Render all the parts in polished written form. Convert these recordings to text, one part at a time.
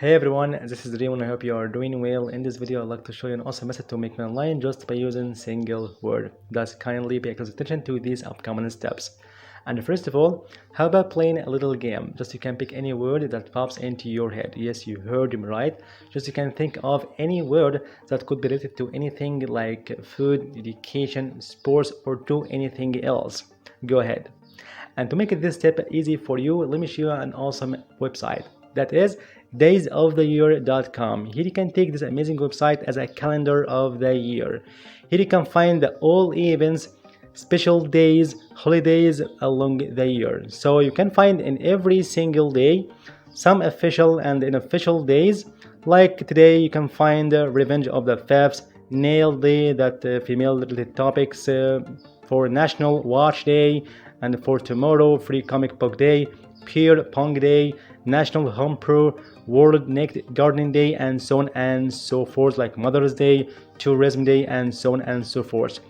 Hey everyone, this is Raymond. I hope you are doing well. In this video, I'd like to show you an awesome method to make money online just by using single word. Thus, kindly pay close attention to these upcoming steps. And first of all, how about playing a little game? Just you can pick any word that pops into your head. Yes, you heard me right. Just you can think of any word that could be related to anything like food, education, sports, or to anything else. Go ahead. And to make this step easy for you, let me show you an awesome website. That is Daysoftheyear.com. Here you can take this amazing website as a calendar of the year. Here you can find all events, special days, holidays along the year. So you can find in every single day some official and unofficial days. Like today you can find Revenge of the Thefts, Nail Day, that female related topics, for National Watch Day, and for tomorrow Free Comic Book Day, Peer Pong Day, National Home Pro, World Naked Gardening Day, and so on and so forth, like Mother's Day, Tourism Day, and so on and so forth.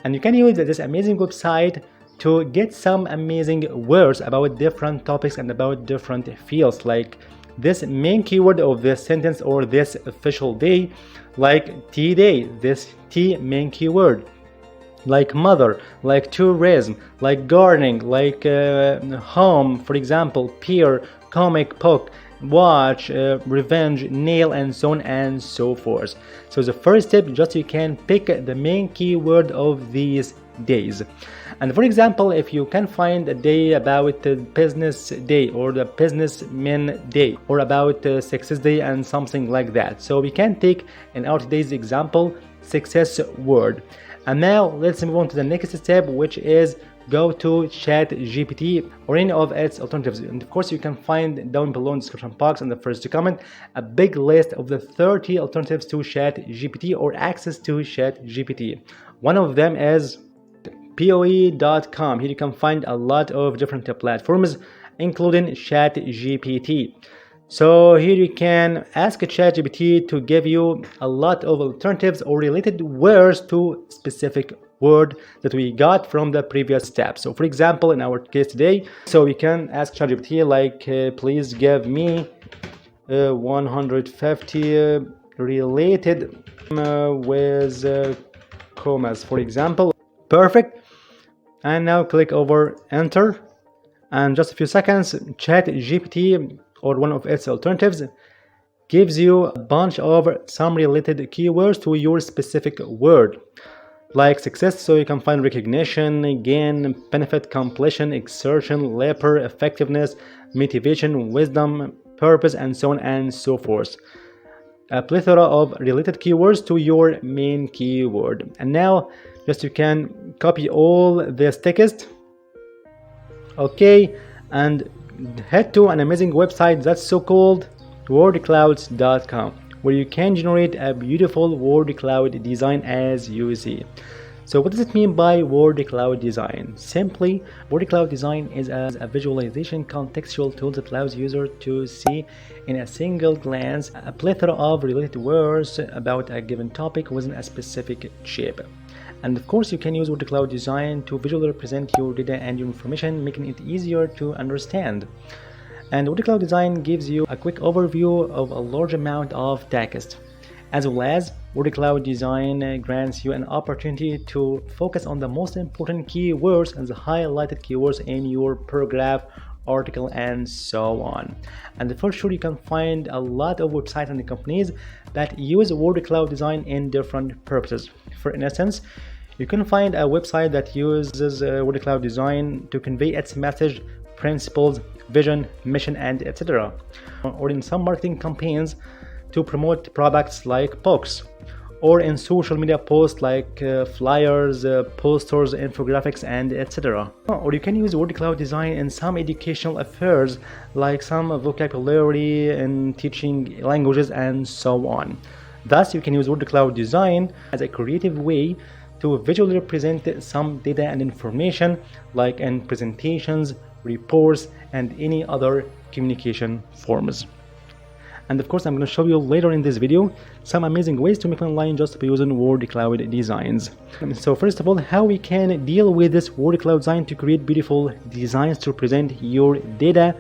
And you can use this amazing website to get some amazing words about different topics and about different fields, like this main keyword of this sentence or this official day, like tea day, this tea main keyword, like mother, like tourism, like gardening, like home, for example, peer, comic book, watch, revenge, nail, and so on and so forth. So the first step, just you can pick the main keyword of these days. And for example, if you can find a day about the business day or the businessman day or about success day and something like that, so we can take in our today's example success word. And now let's move on to the next step, which is go to Chatgpt or any of its alternatives. And of course, you can find down below in the description box in the first comment a big list of the 30 alternatives to Chatgpt or access to Chatgpt. One of them is POE.com. Here you can find a lot of different platforms, including Chatgpt. So here you can ask Chatgpt to give you a lot of alternatives or related words to specific word that we got from the previous step. So for example, in our case today, so we can ask Chatgpt like, please give me 150 related with commas, for example. Perfect. And now click over enter. And just a few seconds, Chatgpt or one of its alternatives gives you a bunch of some related keywords to your specific word, like success, so you can find recognition, gain, benefit, completion, exertion, labor, effectiveness, motivation, wisdom, purpose, and so on and so forth. A plethora of related keywords to your main keyword. And now just you can copy all this text, okay, and head to an amazing website that's so called WordCloud.com, where you can generate a beautiful word cloud design as you see. So what does it mean by word cloud design? Simply, word cloud design is a visualization contextual tool that allows users to see in a single glance a plethora of related words about a given topic within a specific shape. And of course, you can use WordCloud design to visually represent your data and your information, making it easier to understand. And WordCloud design gives you a quick overview of a large amount of text, as well as WordCloud design grants you an opportunity to focus on the most important keywords and the highlighted keywords in your paragraph, article, and so on. And for sure, you can find a lot of websites and companies that use WordCloud design in different purposes. For instance, you can find a website that uses WordCloud design to convey its message, principles, vision, mission, and etc. Or in some marketing campaigns to promote products like books, or in social media posts like flyers, posters, infographics, and etc. Or you can use WordCloud design in some educational affairs like some vocabulary in teaching languages and so on. Thus, you can use WordCloud design as a creative way to visually represent some data and information like in presentations, reports, and any other communication forms. And of course, I'm going to show you later in this video some amazing ways to make online just by using WordCloud designs. So first of all, how we can deal with this WordCloud design to create beautiful designs to present your data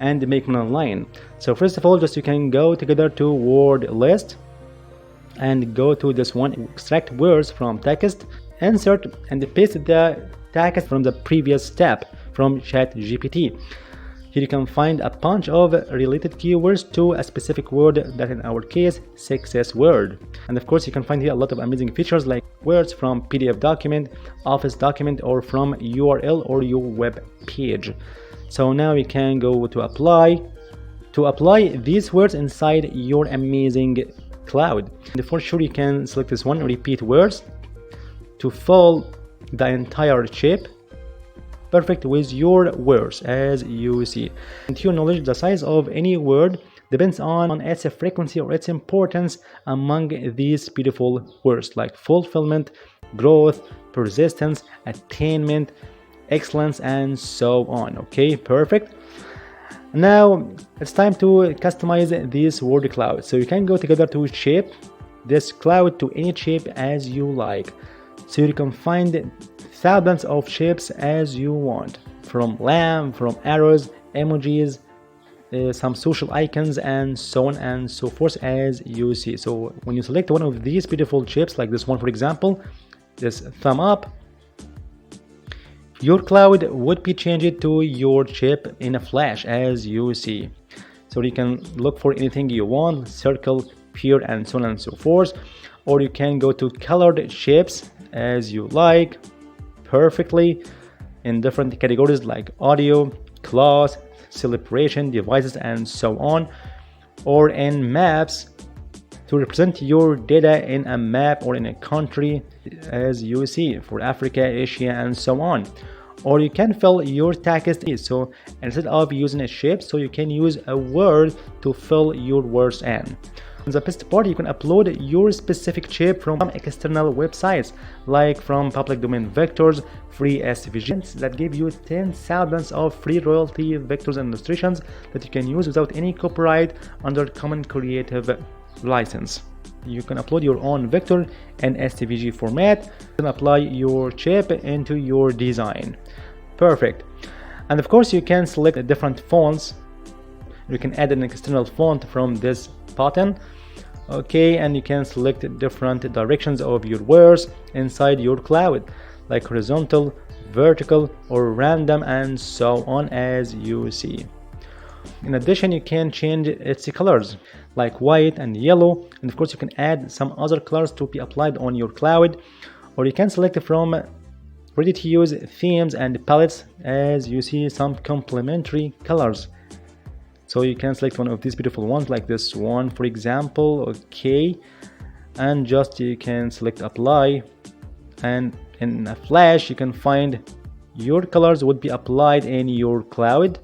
and make one online. So first of all, just you can go together to word list and go to this one, extract words from text, insert and paste the text from the previous step from Chatgpt. Here you can find a bunch of related keywords to a specific word, that in our case, success word. And of course you can find here a lot of amazing features like words from PDF document, Office document, or from URL or your web page. So now we can go to apply these words inside your amazing cloud. And for sure you can select this one, repeat words, to fill the entire shape perfect with your words, as you see. And to your knowledge, the size of any word depends on its frequency or its importance among these beautiful words like fulfillment, growth, persistence, attainment, excellence, and so on. Okay, perfect. Now it's time to customize this word cloud. So you can go together to shape this cloud to any shape as you like. So you can find thousands of shapes as you want, from lamb, from arrows, emojis, some social icons, and so on and so forth, as you see. So when you select one of these beautiful shapes, like this one for example, this thumb up, your cloud would be changed to your shape in a flash, as you see. So you can look for anything you want, circle, sphere, and so on and so forth, or you can go to colored shapes as you like, perfectly in different categories like audio, class, celebration, devices, and so on, or in maps to represent your data in a map or in a country, as you see, for Africa, Asia, and so on. Or you can fill your text, so instead of using a shape, so you can use a word to fill your words in. The best part, you can upload your specific shape from external websites, like from public domain vectors, free SVGs that give you 10,000 of free royalty vectors and illustrations that you can use without any copyright under Common Creative license. You can upload your own vector in SVG format and apply your shape into your design. Perfect. And of course you can select different fonts. You can add an external font from this button. Okay, and you can select different directions of your words inside your cloud, like horizontal, vertical, or random, and so on, as you see. In addition, you can change its colors like white and yellow, and of course you can add some other colors to be applied on your cloud, or you can select from ready to use themes and palettes, as you see some complementary colors. So you can select one of these beautiful ones like this one for example. Okay, and just you can select apply, and in a flash you can find your colors would be applied in your cloud,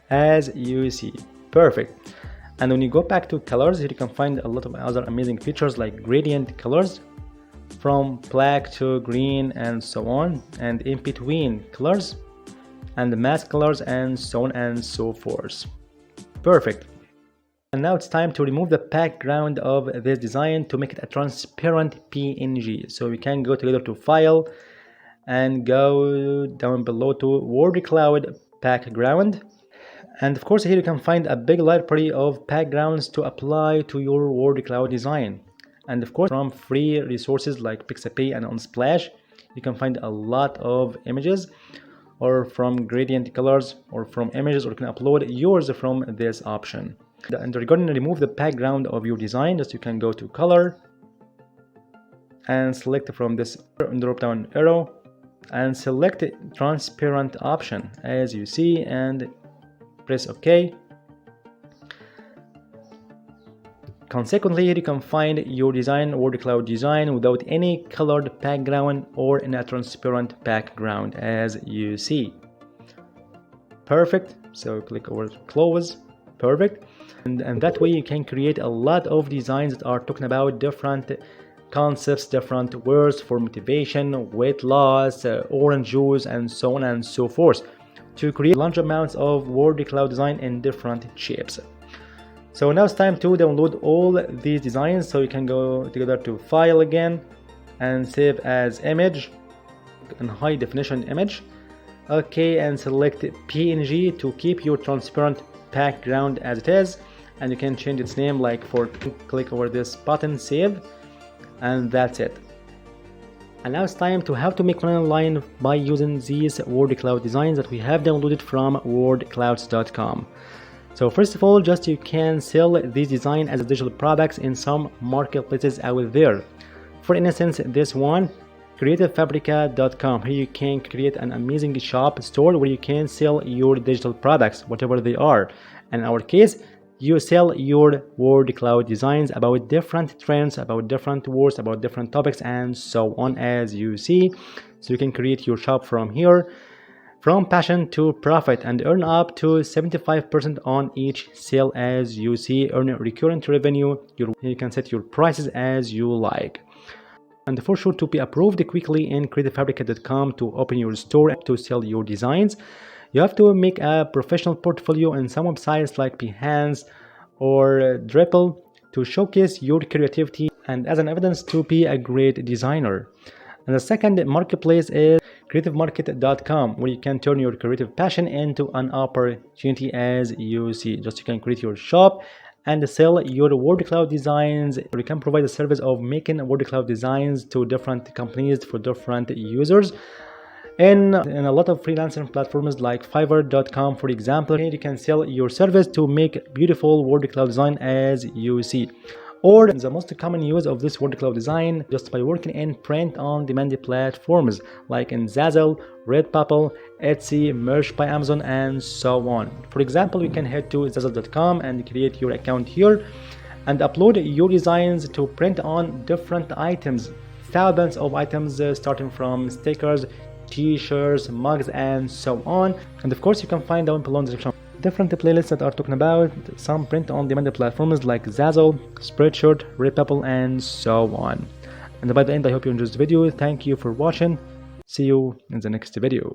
as you see. Perfect. And when you go back to colors, here you can find a lot of other amazing features like gradient colors from black to green and so on, and in between colors, and the mask colors, and so on and so forth. Perfect. And now it's time to remove the background of this design to make it a transparent PNG. So we can go together to file and go down below to WordCloud background. And of course here you can find a big library of backgrounds to apply to your WordCloud design. And of course from free resources like Pixabay and Unsplash, you can find a lot of images, or from gradient colors, or from images, or you can upload yours from this option. And regarding remove the background of your design, just you can go to color and select from this drop down arrow and select transparent option, as you see, and press OK. Consequently, here you can find your design, WordCloud design, without any colored background or in a transparent background, as you see. Perfect. So click over close. Perfect. And that way you can create a lot of designs that are talking about different concepts, different words for motivation, weight loss, orange juice, and so on and so forth, to create large amounts of WordCloud design in different shapes. So now it's time to download all these designs. So you can go together to file again and save as image and high definition image. Okay, and select PNG to keep your transparent background as it is, and you can change its name, like for click over this button, save, and that's it. And now it's time to how to make money online by using these WordCloud designs that we have downloaded from wordclouds.com. So first of all, just you can sell these designs as digital products in some marketplaces out there. For instance, this one, creativefabrica.com. Here you can create an amazing shop store where you can sell your digital products, whatever they are. And in our case, you sell your WordCloud designs about different trends, about different words, about different topics, and so on, as you see. So you can create your shop from here, from passion to profit, and earn up to 75% on each sale, as you see. Earn recurrent revenue. You can set your prices as you like. And for sure to be approved quickly in creativefabrica.com to open your store to sell your designs, you have to make a professional portfolio in some websites like Behance or Drupal to showcase your creativity and as an evidence to be a great designer. And the second marketplace is creativemarket.com, where you can turn your creative passion into an opportunity, as you see. Just you can create your shop and sell your WordCloud designs. You can provide the service of making WordCloud designs to different companies for different users. In a lot of freelancing platforms like Fiverr.com, for example, you can sell your service to make beautiful WordCloud design, as you see. Or the most common use of this WordCloud design just by working in print-on-demand platforms like in Zazzle, Redbubble, Etsy, Merch by Amazon, and so on. For example, you can head to Zazzle.com and create your account here and upload your designs to print on different items, thousands of items starting from stickers, t-shirts, mugs, and so on. And of course, you can find down below in the description different playlists that are talking about some print-on-demand platforms like Zazzle, Spreadshirt, Redbubble, and so on. And by the end, I hope you enjoyed this video. Thank you for watching. See you in the next video.